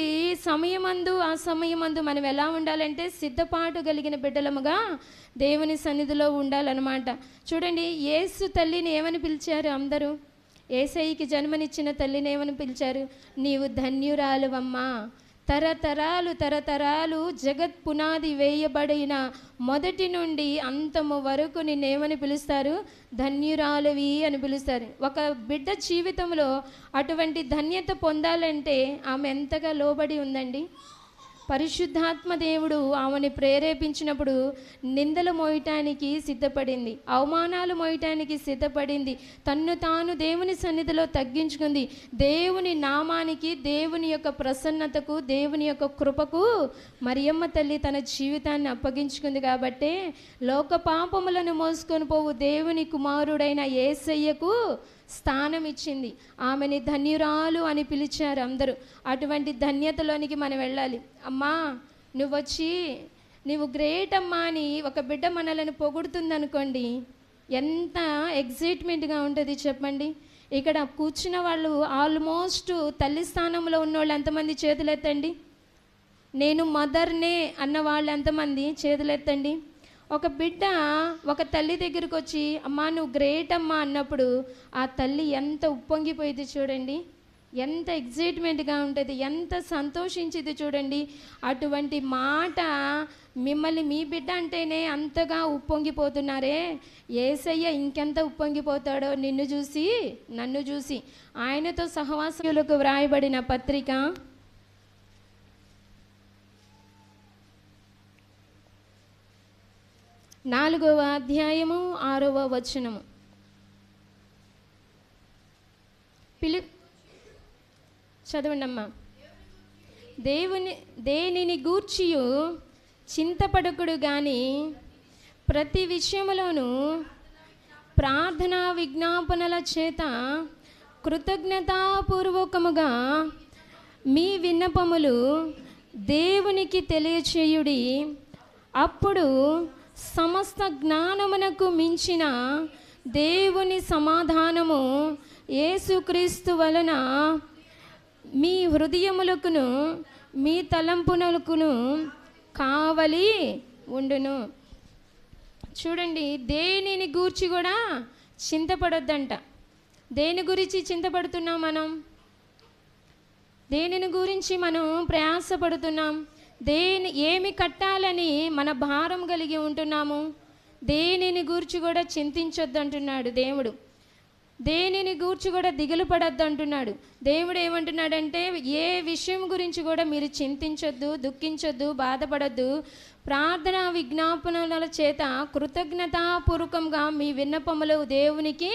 D: సమయమందు ఆ సమయమందు మనం ఎలా ఉండాలంటే సిద్ధపాటు కలిగిన బిడ్డలముగా దేవుని సన్నిధిలో ఉండాలన్నమాట. చూడండి, యేసు తల్లిని ఏమని పిలిచారు అందరూ? యేసయ్యకి జన్మనిచ్చిన తల్లిని ఏమని పిలిచారు? నీవు ధన్యురాలువమ్మా. తరతరాలు జగత్ పునాది వేయబడిన మొదటి నుండి అంతము వరకు నిన్నేమని పిలుస్తారు? ధన్యురాలువి అని పిలుస్తారు. ఒక బిడ్డ జీవితంలో అటువంటి ధన్యత పొందాలంటే ఆమె ఎంతగా లోబడి ఉందండి. పరిశుద్ధాత్మ దేవుడు ఆమెని ప్రేరేపించినప్పుడు నిందలు మోయటానికి సిద్ధపడింది, అవమానాలు మోయటానికి సిద్ధపడింది. తన్ను తాను దేవుని సన్నిధిలో తగ్గించుకుంది. దేవుని నామానికి, దేవుని యొక్క ప్రసన్నతకు, దేవుని యొక్క కృపకు మరియమ్మ తల్లి తన జీవితాన్ని అప్పగించుకుంది. కాబట్టి లోక పాపములను మోసుకొని పోవు దేవుని కుమారుడైన యేసయ్యకు స్థానం ఇచ్చింది. ఆమెని ధన్యురాలు అని పిలిచారు అందరూ. అటువంటి ధన్యతలోనికి మనం వెళ్ళాలి. అమ్మా నువ్వు గ్రేట్ అమ్మా అని ఒక బిడ్డ మనలను పొగుడుతుందనుకోండి, ఎంత ఎగ్జైట్మెంట్గా ఉంటుంది చెప్పండి. ఇక్కడ కూర్చున్న వాళ్ళు ఆల్మోస్ట్ తల్లి స్థానంలో ఉన్నవాళ్ళు ఎంతమంది చేతులు ఎత్తండి. నేను మదర్నే అన్న వాళ్ళు ఎంతమంది చేతులు ఎత్తండి. ఒక బిడ్డ ఒక తల్లి దగ్గరికి వచ్చి అమ్మా నువ్వు గ్రేట్ అమ్మా అన్నప్పుడు ఆ తల్లి ఎంత ఉప్పొంగిపోయింది చూడండి, ఎంత ఎగ్జైట్మెంట్గా ఉంటుంది, ఎంత సంతోషించింది చూడండి. అటువంటి మాట మిమ్మల్ని మీ బిడ్డ అంటేనే అంతగా ఉప్పొంగిపోతున్నారే, యేసయ్య ఇంకెంత ఉప్పొంగిపోతాడో నిన్ను చూసి నన్ను చూసి. ఆయనతో సహవాసులకు వ్రాయబడిన పత్రిక 4వ అధ్యాయము 6వ వచనము. చదవండమ్మా. దేనిని గూర్చియు చింతపడకుడు గాని ప్రతి విషయములోనూ ప్రార్థనా విజ్ఞాపనల చేత కృతజ్ఞతాపూర్వకముగా మీ విన్నపములు దేవునికి తెలియచేయుడి. అప్పుడు సమస్త జ్ఞానమునకు మించిన దేవుని సమాధానము యేసుక్రీస్తు వలన మీ హృదయములకును మీ తలంపునకును కావలి ఉండును. చూడండి, దేనిని గూర్చి కూడా చింతపడొద్దంట. దేని గురించి చింతపడుతున్నాం మనం? దేనిని గురించి మనం ప్రయాసపడుతున్నాం? ఏమి కట్టాలని మన భారం కలిగి ఉంటున్నాము? దేనిని గూర్చి కూడా చింతించొద్దు అంటున్నాడు దేవుడు. దేనిని గూర్చి కూడా దిగులు పడద్దు అంటున్నాడు దేవుడు. ఏమంటున్నాడంటే ఏ విషయం గురించి కూడా మీరు చింతించొద్దు, దుఃఖించొద్దు, బాధపడద్దు. ప్రార్థనా విజ్ఞాపనల చేత కృతజ్ఞతాపూర్వకంగా మీ విన్నపములు దేవునికి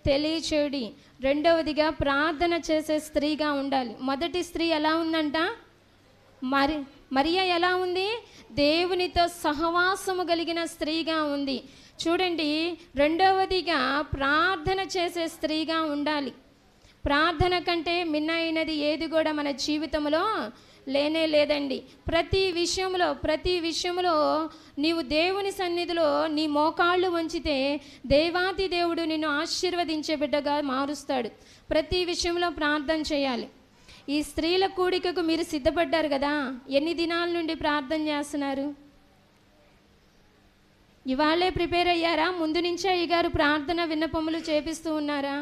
D: తెలియచేయడి. రెండవదిగా ప్రార్థన చేసే స్త్రీగా ఉండాలి. మొదటి స్త్రీ ఎలా ఉందంట? మరియా ఎలా ఉంది? దేవునితో సహవాసము కలిగిన స్త్రీగా ఉంది. చూడండి, రెండవదిగా ప్రార్థన చేసే స్త్రీగా ఉండాలి. ప్రార్థన కంటే మిన్న అయినది ఏది కూడా మన జీవితంలో లేనే లేదండి. ప్రతి విషయంలో నీవు దేవుని సన్నిధిలో నీ మోకాళ్ళు వంచితే దేవాతి దేవుడు నిన్ను ఆశీర్వదించే బిడ్డగా మారుస్తాడు. ప్రతి విషయంలో ప్రార్థన చేయాలి. ఈ స్త్రీల కూడికకు మీరు సిద్ధపడ్డారు కదా, ఎన్ని దినాల నుండి ప్రార్థన చేస్తున్నారు? ఇవాళే ప్రిపేర్ అయ్యారా? ముందు నుంచే అయ్యగారు ప్రార్థన విన్నపములు చేపిస్తూ ఉన్నారా?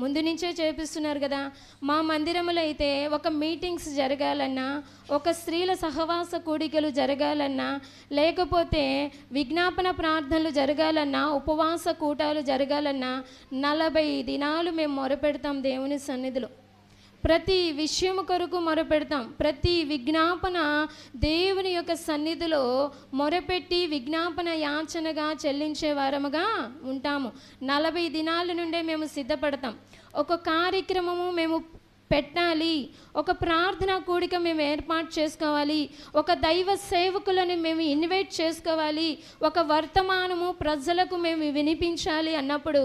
D: ముందు నుంచే చేపిస్తున్నారు కదా. మా మందిరములో అయితే ఒక మీటింగ్స్ జరగాలన్నా, ఒక స్త్రీల సహవాస కూడికలు జరగాలన్నా, లేకపోతే విజ్ఞాపన ప్రార్థనలు జరగాలన్నా, ఉపవాస కూటాలు జరగాలన్నా 40 దినాలు మేము మొరపెడతాం దేవుని సన్నిధిలో. ప్రతి విషయము కొరకు మొరపెడతాం. ప్రతి విజ్ఞాపన దేవుని యొక్క సన్నిధిలో మొరపెట్టి విజ్ఞాపన యాచనగా చెల్లించే వారముగా ఉంటాము. 40 దినాల నుండే మేము సిద్ధపడతాం. ఒక కార్యక్రమము మేము పెట్టాలి, ఒక ప్రార్థన కూడిక మేము ఏర్పాటు చేసుకోవాలి, ఒక దైవ సేవకులను మేము ఇన్వైట్ చేసుకోవాలి, ఒక వర్తమానము ప్రజలకు మేము వినిపించాలి అన్నప్పుడు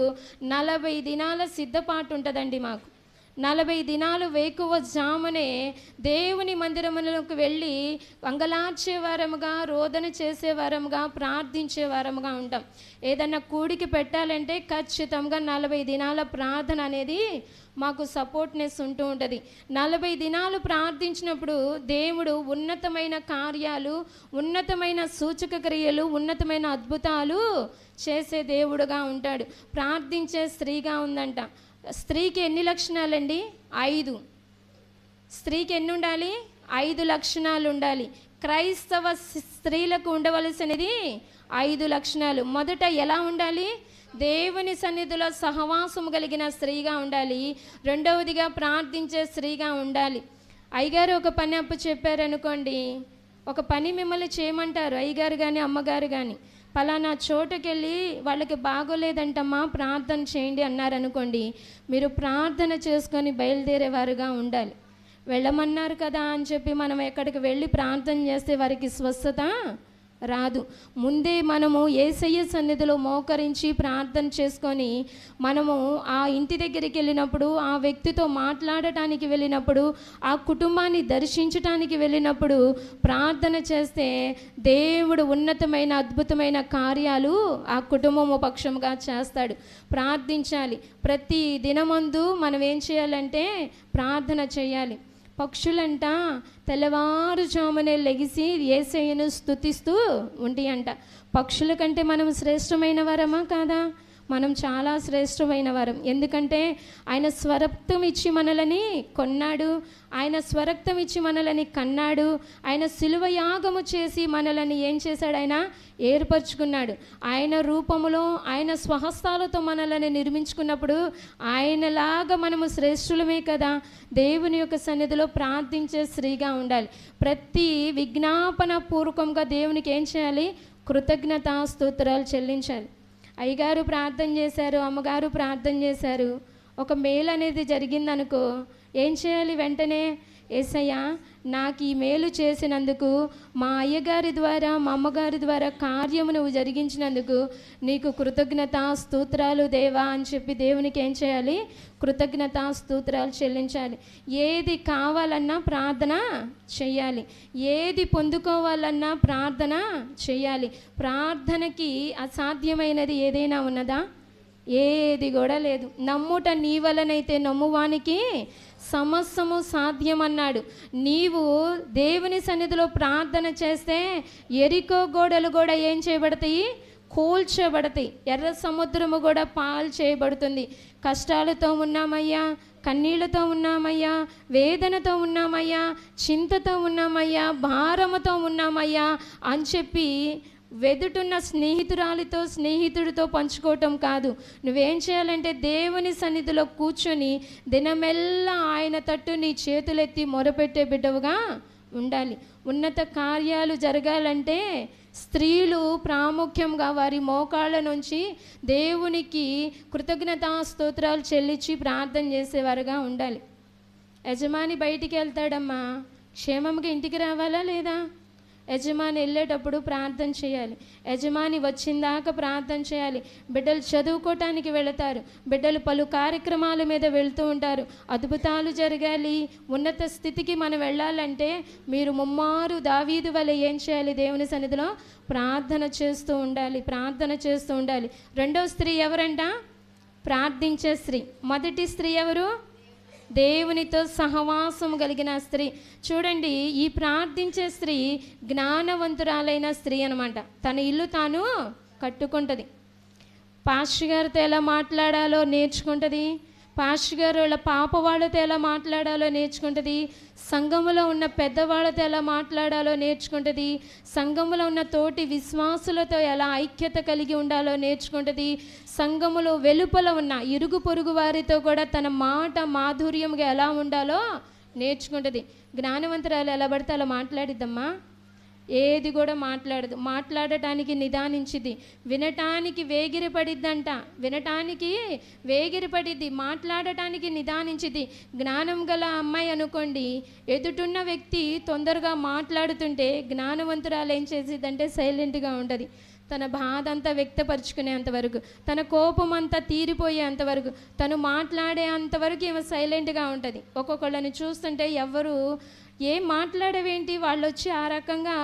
D: 40 దినాల సిద్ధపాటు ఉంటుందండి మాకు. 40 దినాలు వేకువ జామునే దేవుని మందిరములకు వెళ్ళి అంగలార్చే వారముగా, రోదన చేసే వారముగా, ప్రార్థించే వారముగా ఉంటాం. ఏదన్నా కూడికి పెట్టాలంటే ఖచ్చితంగా 40 దినాల ప్రార్థన అనేది మాకు సపోర్ట్నెస్ ఉంటూ ఉంటుంది. 40 దినాలు ప్రార్థించినప్పుడు దేవుడు ఉన్నతమైన కార్యాలు, ఉన్నతమైన సూచక క్రియలు, ఉన్నతమైన అద్భుతాలు చేసే దేవుడుగా ఉంటాడు. ప్రార్థించే స్త్రీగా ఉందంట. స్త్రీకి ఎన్ని లక్షణాలండి? 5. స్త్రీకి ఎన్ని ఉండాలి? 5 లక్షణాలు ఉండాలి. క్రైస్తవ స్త్రీలకు ఉండవలసినది 5 లక్షణాలు. మొదట ఎలా ఉండాలి? దేవుని సన్నిధిలో సహవాసము కలిగిన స్త్రీగా ఉండాలి. రెండవదిగా ప్రార్థించే స్త్రీగా ఉండాలి. అయ్యగారు ఒక పని అప్పు చెప్పారనుకోండి, ఒక పని మిమ్మల్ని చేయమంటారు అయ్యగారు కానీ అమ్మగారు కానీ, పలానా చోటుకెళ్ళి వాళ్ళకి బాగోలేదంటమ్మా ప్రార్థన చేయండి అన్నారనుకోండి, మీరు ప్రార్థన చేసుకొని బయలుదేరేవారుగా ఉండాలి. వెళ్ళమన్నారు కదా అని చెప్పి మనం ఎక్కడికి వెళ్ళి ప్రార్థన చేస్తే వారికి స్వస్థత రాదు. ముందే మనము యేసయ్య సన్నిధిలో మోకరించి ప్రార్థన చేసుకొని మనము ఆ ఇంటి దగ్గరికి వెళ్ళినప్పుడు, ఆ వ్యక్తితో మాట్లాడటానికి వెళ్ళినప్పుడు, ఆ కుటుంబాన్ని దర్శించటానికి వెళ్ళినప్పుడు ప్రార్థన చేస్తే దేవుడు ఉన్నతమైన అద్భుతమైన కార్యాలు ఆ కుటుంబము పక్షముగా చేస్తాడు. ప్రార్థించాలి. ప్రతి దినమందు మనం ఏం చేయాలంటే ప్రార్థన చేయాలి. పక్షులంట తెల్లవారుజామునే లెగిసి యేసయ్యను స్తుతిస్తూ ఉంటాయంట. పక్షుల కంటే మనం శ్రేష్టమైన వరమా కాదా? మనం చాలా శ్రేష్టమైన వరం. ఎందుకంటే ఆయన స్వరక్తం ఇచ్చి మనలని కొన్నాడు, ఆయన స్వరక్తం ఇచ్చి మనలని కన్నాడు, ఆయన శిలువ యాగము చేసి మనలని ఏం చేశాడు? ఆయన ఏర్పరచుకున్నాడు. ఆయన రూపములో ఆయన స్వహస్తాలతో మనలని నిర్మించుకున్నప్పుడు ఆయనలాగా మనము శ్రేష్ఠులమే కదా. దేవుని యొక్క సన్నిధిలో ప్రార్థించే స్త్రీగా ఉండాలి. ప్రతి విజ్ఞాపన పూర్వకంగా దేవునికి ఏం చేయాలి? కృతజ్ఞతా స్తోత్రాలు చెల్లించాలి. అయ్యగారు ప్రార్థన చేశారు, అమ్మగారు ప్రార్థన చేశారు, ఒక మేలు అనేది జరిగిందనుకో, ఏం చేయాలి? వెంటనే యేసయ్య నాకు ఈ మేలు చేసినందుకు, మా అయ్యగారి ద్వారా మా అమ్మగారి ద్వారా కార్యము నువ్వు జరిగించినందుకు నీకు కృతజ్ఞతా స్తోత్రాలు దేవా అని చెప్పి దేవునికి ఏం చేయాలి? కృతజ్ఞతా స్తోత్రాలు చెల్లించాలి. ఏది కావాలన్నా ప్రార్థన చెయ్యాలి, ఏది పొందుకోవాలన్నా ప్రార్థన చెయ్యాలి. ప్రార్థనకి అసాధ్యమైనది ఏదైనా ఉన్నదా? ఏది కూడా లేదు. నమ్ముట నీ వలనైతే నమ్మువానికి సమస్తము సాధ్యమన్నాడు. నీవు దేవుని సన్నిధిలో ప్రార్థన చేస్తే ఎరికో గోడలు కూడా ఏం చేయబడతాయి? కూల్చబడతాయి. ఎర్ర సముద్రము కూడా పాలు చేయబడుతుంది. కష్టాలతో ఉన్నామయ్యా, కన్నీళ్లతో ఉన్నామయ్యా, వేదనతో ఉన్నామయ్యా, చింతతో ఉన్నామయ్యా, భారముతో ఉన్నామయ్యా అని చెప్పి వెదుటున్న స్నేహితుడితో పంచుకోవటం కాదు. నువ్వేం చేయాలంటే దేవుని సన్నిధిలో కూర్చొని దినమెల్లా ఆయన తట్టు నీ చేతులెత్తి మొరపెట్టే బిడ్డవుగా ఉండాలి. ఉన్నత కార్యాలు జరగాలంటే స్త్రీలు ప్రాముఖ్యంగా వారి మోకాళ్ళ నుంచి దేవునికి కృతజ్ఞతా స్తోత్రాలు చెల్లించి ప్రార్థన చేసేవారుగా ఉండాలి. యజమాని బయటికి వెళ్తాడమ్మా, క్షేమంగా ఇంటికి రావాలా లేదా? యజమాని వెళ్ళేటప్పుడు ప్రార్థన చేయాలి. యజమాని వచ్చిందాక ప్రార్థన చేయాలి. బిడ్డలు చదువుకోవటానికి వెళతారు, బిడ్డలు పలు కార్యక్రమాల మీద వెళ్తూ ఉంటారు. అద్భుతాలు జరగాలి, ఉన్నత స్థితికి మనం వెళ్ళాలంటే మీరు ముమ్మారు దావీదు వలె ఏం చేయాలి? దేవుని సన్నిధిలో ప్రార్థన చేస్తూ ఉండాలి, ప్రార్థన చేస్తూ ఉండాలి. రెండో స్త్రీ ఎవరంట? ప్రార్థించే స్త్రీ. మొదటి స్త్రీ ఎవరు? దేవునితో సహవాసం కలిగిన స్త్రీ. చూడండి, ఈ ప్రార్థించే స్త్రీ జ్ఞానవంతురాలైన స్త్రీ అనమాట. తన ఇల్లు తాను కట్టుకుంటుంది. పాస్టర్ గారితో ఎలా మాట్లాడాలో నేర్చుకుంటుంది, పాస్టర్ గారు వాళ్ళ పాప వాళ్ళతో ఎలా మాట్లాడాలో నేర్చుకుంటుంది, సంఘములో ఉన్న పెద్దవాళ్ళతో ఎలా మాట్లాడాలో నేర్చుకుంటుంది, సంఘములో ఉన్న తోటి విశ్వాసులతో ఎలా ఐక్యత కలిగి ఉండాలో నేర్చుకుంటుంది, సంఘములో వెలుపల ఉన్న ఇరుగు పొరుగు వారితో కూడా తన మాట మాధుర్యంగా ఎలా ఉండాలో నేర్చుకుంటుంది. జ్ఞానవంతురాలు ఎలా పడితే అలా మాట్లాడిద్దమ్మా? ఏది కూడా మాట్లాడదు. మాట్లాడటానికి నిదానించిద్ది, వినటానికి వేగిరపడిద్దంట, వినటానికి వేగిరపడిద్ది, మాట్లాడటానికి నిదానించిద్ది. జ్ఞానం గల అమ్మాయి అనుకోండి, ఎదుటున్న వ్యక్తి తొందరగా మాట్లాడుతుంటే జ్ఞానవంతురాలు ఏం చేసిద్దంటే సైలెంట్గా ఉంటుంది. తన బాధ అంతా వ్యక్తపరుచుకునేంతవరకు, తన కోపం అంతా తీరిపోయేంతవరకు, తను మాట్లాడే అంతవరకు ఏమో సైలెంట్గా ఉంటుంది. ఒక్కొక్కళ్ళని చూస్తుంటే ఎవరు ఏం మాట్లాడవేంటి, వాళ్ళు వచ్చి ఆ రకంగా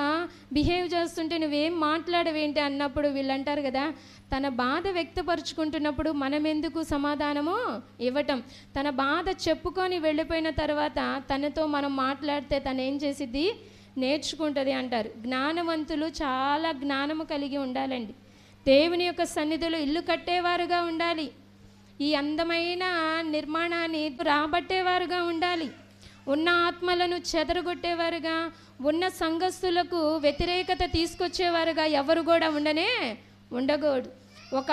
D: బిహేవ్ చేస్తుంటే నువ్వేం మాట్లాడవేంటి అన్నప్పుడు వీళ్ళు అంటారు కదా, తన బాధ వ్యక్తపరుచుకుంటున్నప్పుడు మనం ఎందుకు సమాధానము ఇవ్వటం? తన బాధ చెప్పుకొని వెళ్ళిపోయిన తర్వాత తనతో మనం మాట్లాడితే తను ఏం చేసిద్ది? నేర్చుకుంటుంది అంటారు. జ్ఞానవంతులు చాలా జ్ఞానము కలిగి ఉండాలండి. దేవుని యొక్క సన్నిధిలో ఇల్లు కట్టేవారుగా ఉండాలి. ఈ అందమైన నిర్మాణాన్ని రాబట్టేవారుగా ఉండాలి. ఉన్న ఆత్మలను చెదరగొట్టేవారుగా, ఉన్న సంఘస్థులకు వ్యతిరేకత తీసుకొచ్చేవారుగా ఎవరు కూడా ఉండకూడదు. ఒక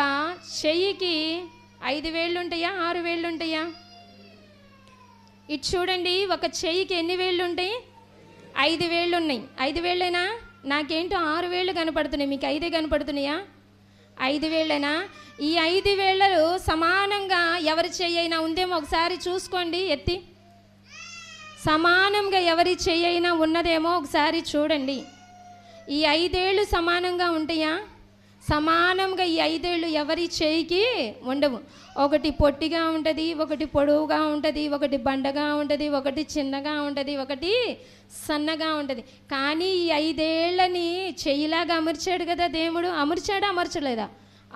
D: చెయ్యికి 5 వేళ్ళు ఉంటాయా, 6 వేళ్ళు ఉంటాయా? ఇటు చూడండి, ఒక చెయ్యికి ఎన్ని వేళ్ళు ఉంటాయి? 5 వేళ్ళు ఉన్నాయి. 5 వేళ్ళేనా? నాకేంటో 6 వేళ్ళు కనపడుతున్నాయి, మీకు 5 కనపడుతున్నాయా? 5 వేళ్ళేనా? ఈ 5 వేళ్ళు సమానంగా ఎవరి చెయ్యి అయినా ఉందేమో ఒకసారి చూసుకోండి, ఎత్తి. సమానంగా ఎవరి చెయ్యి అయినా ఉన్నదేమో ఒకసారి చూడండి. ఈ 5 ఏళ్ళు సమానంగా ఉంటాయా? సమానంగా ఈ 5 ఏళ్ళు ఎవరి చేయికి ఉండవు. ఒకటి పొట్టిగా ఉంటుంది, ఒకటి పొడవుగా ఉంటుంది, ఒకటి బండగా ఉంటుంది, ఒకటి చిన్నగా ఉంటుంది, ఒకటి సన్నగా ఉంటుంది. కానీ ఈ 5 ఏళ్ళని చెయ్యిలాగా అమర్చాడు కదా దేవుడు. అమర్చాడా అమర్చలేదా?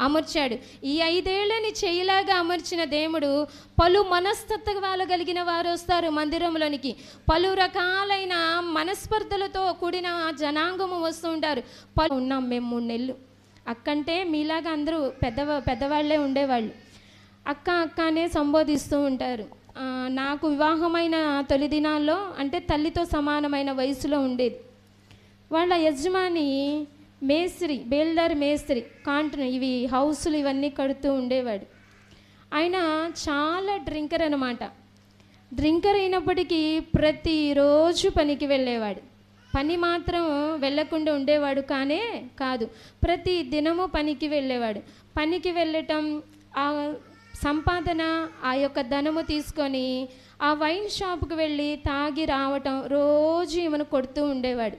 D: అమర్చాడు. ఈ 5 ఏళ్ళని చెయ్యిలాగా అమర్చిన దేవుడు పలు మనస్తత్వాలు కలిగిన వారు వస్తారు మందిరంలోనికి. పలు రకాలైన మనస్పర్ధలతో కూడిన జనాంగము వస్తూ ఉంటారు. ఉన్నాం మేము 3 నెలలు. అక్కంటే మీలాగా అందరూ పెద్దవాళ్ళే ఉండేవాళ్ళు. అక్క అక్క అనే సంబోధిస్తూ ఉంటారు. నాకు వివాహమైన తొలి దినాల్లో అంటే తల్లితో సమానమైన వయసులో ఉండేది. వాళ్ళ యజమాని మేస్త్రి, బేల్దార్ మేస్త్రి, కాంట్ను ఇవి హౌసులు ఇవన్నీ కడుతూ ఉండేవాడు. ఆయన చాలా డ్రింకర్ అన్నమాట. డ్రింకర్ అయినప్పటికీ ప్రతిరోజు పనికి వెళ్ళేవాడు. పని మాత్రం వెళ్ళకుండా ఉండేవాడు కానే కాదు, ప్రతి దినము పనికి వెళ్ళేవాడు. పనికి వెళ్ళటం, ఆ సంపాదన, ఆ యొక్క ధనము తీసుకొని ఆ వైన్ షాప్కి వెళ్ళి తాగి రావటం, రోజు ఈమెను కొడుతూ ఉండేవాడు.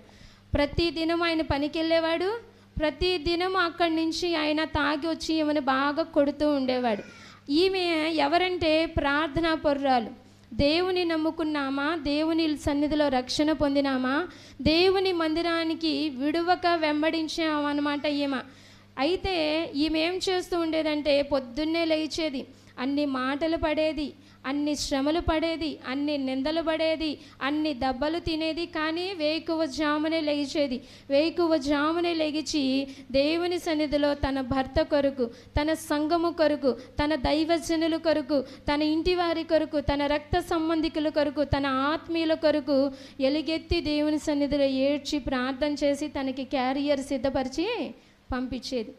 D: ప్రతి దినం ఆయన పనికి వెళ్ళేవాడు. ప్రతి దినం అక్కడి నుంచి ఆయన తాగి వచ్చి ఈమెను బాగా కొడుతూ ఉండేవాడు. ఈమె ఎవరంటే ప్రార్థనా పరురాలు. దేవుని నమ్ముకున్నామా, దేవుని సన్నిధిలో రక్షణ పొందినామా, దేవుని మందిరానికి విడువక వెంబడించామన్నమాట ఈమె. అయితే ఈమె ఏం చేస్తూ ఉండేదంటే పొద్దున్నే లేచేది, అన్ని మాటలు పడేది, అన్ని శ్రమలు పడేది, అన్ని నిందలు పడేది, అన్ని దెబ్బలు తినేది. కానీ వేకువజామునే లేచేది. వేకువజామునే లెగిచి దేవుని సన్నిధిలో తన భర్త కొరకు, తన సంఘము కొరకు, తన దైవజనుల కొరకు, తన ఇంటి వారి కొరకు, తన రక్త సంబంధికుల కొరకు, తన ఆత్మీయుల కొరకు ఎలుగెత్తి దేవుని సన్నిధిలో ఏడ్చి ప్రార్థన చేసి తనకి క్యారియర్ సిద్ధపరిచి పంపించేది.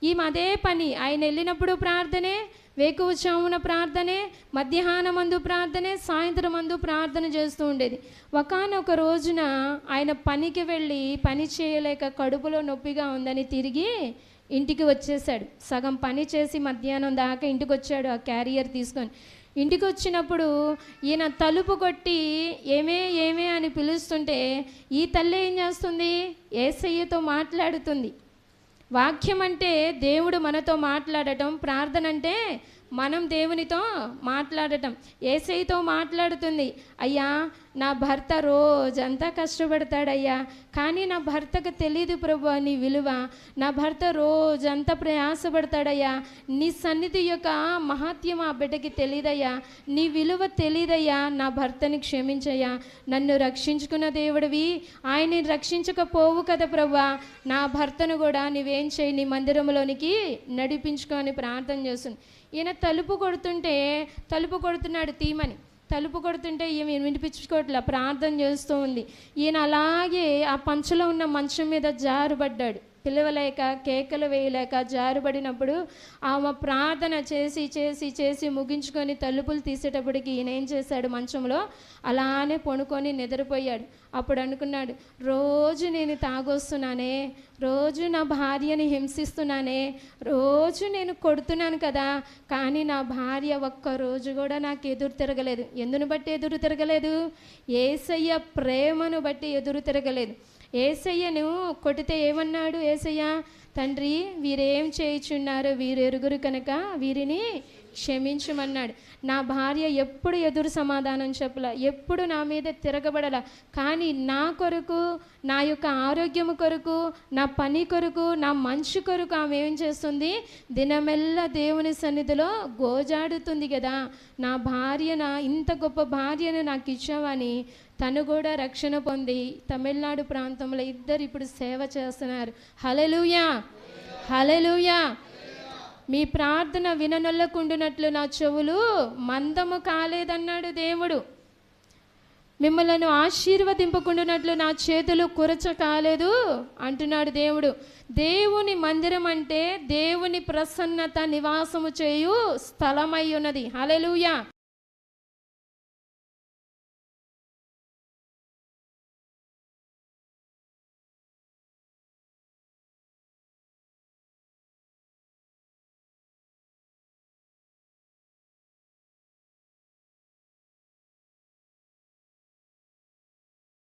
D: ఈమె అదే పని. ఆయన వెళ్ళినప్పుడు ప్రార్థనే, వేకువజామున ప్రార్థనే, మధ్యాహ్నం మందు ప్రార్థనే, సాయంత్రం మందు ప్రార్థన చేస్తూ ఉండేది. ఒకానొక రోజున ఆయన పనికి వెళ్ళి పని చేయలేక కడుపులో నొప్పిగా ఉందని తిరిగి ఇంటికి వచ్చేసాడు. సగం పని చేసి మధ్యాహ్నం దాకా ఇంటికి వచ్చాడు ఆ క్యారియర్ తీసుకొని. ఇంటికి వచ్చినప్పుడు ఈయన తలుపు కొట్టి ఏమే ఏమే అని పిలుస్తుంటే ఈ తల్లి ఏం చేస్తుంది? యేసయ్యతో మాట్లాడుతుంది. వాక్యం అంటే దేవుడు మనతో మాట్లాడటం, ప్రార్థన అంటే మనం దేవునితో మాట్లాడటం. యేసయ్యతో మాట్లాడుతుంది. అయ్యా, నా భర్త రోజంతా కష్టపడతాడయ్యా, కానీ నా భర్తకు తెలియదు ప్రభు నీ విలువ. నా భర్త రోజంతా ప్రయాసపడతాడయ్యా, నీ సన్నిధి యొక్క మహాత్యం ఆ బిడ్డకి తెలియదయ్యా, నీ విలువ తెలియదయ్యా, నా భర్తని క్షమించయ్యా, నన్ను రక్షించుకున్న దేవుడివి, ఆయన్ని రక్షించకపోవు కదా ప్రభా, నా భర్తను కూడా నీవేం చేయి, నీ మందిరంలోనికి నడిపించుకొని ప్రార్థన చేస్తుంది. ఈయన తలుపు కొడుతున్నాడు తీమని. తలుపు కొడుతుంటే ఈమె వినిపించుకోవట్లే, ప్రార్థన చేస్తూ ఉంది. ఈయన అలాగే ఆ పంచలో ఉన్న మంచం మీద జారుపడ్డాడు. పిలవలేక, కేకలు వేయలేక జారుబడినప్పుడు ఆమె ప్రార్థన చేసి చేసి చేసి ముగించుకొని తలుపులు తీసేటప్పటికి ఈయన ఏం చేశాడు? మంచంలో అలానే పడుకొని నిద్రపోయాడు. అప్పుడు అనుకున్నాడు, రోజు నేను తాగొస్తున్నానే, రోజు నా భార్యని హింసిస్తున్నానే, రోజు నేను కొడుతున్నాను కదా, కానీ నా భార్య ఒక్కరోజు కూడా నాకు ఎదురు తిరగలేదు. ఎందును బట్టి ఎదురు తిరగలేదు? యేసయ్య ప్రేమను బట్టి ఎదురు తిరగలేదు. యేసయ్యను కొడితే ఏమన్నాడు యేసయ్య? తండ్రి, వీరేం చేయుచున్నారో వీరు ఎరుగురు కనుక వీరిని క్షమించమన్నాడు. నా భార్య ఎప్పుడు ఎదురు సమాధానం చెప్పలా, ఎప్పుడు నా మీద తిరగబడలా, కానీ నా కొరకు, నా యొక్క ఆరోగ్యము కొరకు, నా పని కొరకు, నా మంచి కొరకు ఆమె ఏం చేస్తుంది? దినమెల్లా దేవుని సన్నిధిలో గోజాడుతుంది కదా. నా భార్య, నా ఇంత గొప్ప భార్యను నాకు ఇచ్చావని తను కూడా రక్షణ పొంది తమిళనాడు ప్రాంతంలో ఇద్దరు ఇప్పుడు సేవ చేస్తున్నారు. హల్లెలూయా, హల్లెలూయా. మీ ప్రార్థన విననొల్లకుండునట్లు నా చెవులు మందము కాలేదన్నాడు దేవుడు. మిమ్మల్ని ఆశీర్వదింపకుండునట్లు నా చేతులు కురచ కాలేదు అంటున్నాడు దేవుడు. దేవుని మందిరం అంటే దేవుని ప్రసన్నత నివాసము చేయు స్థలమై ఉన్నది. హల్లెలూయా.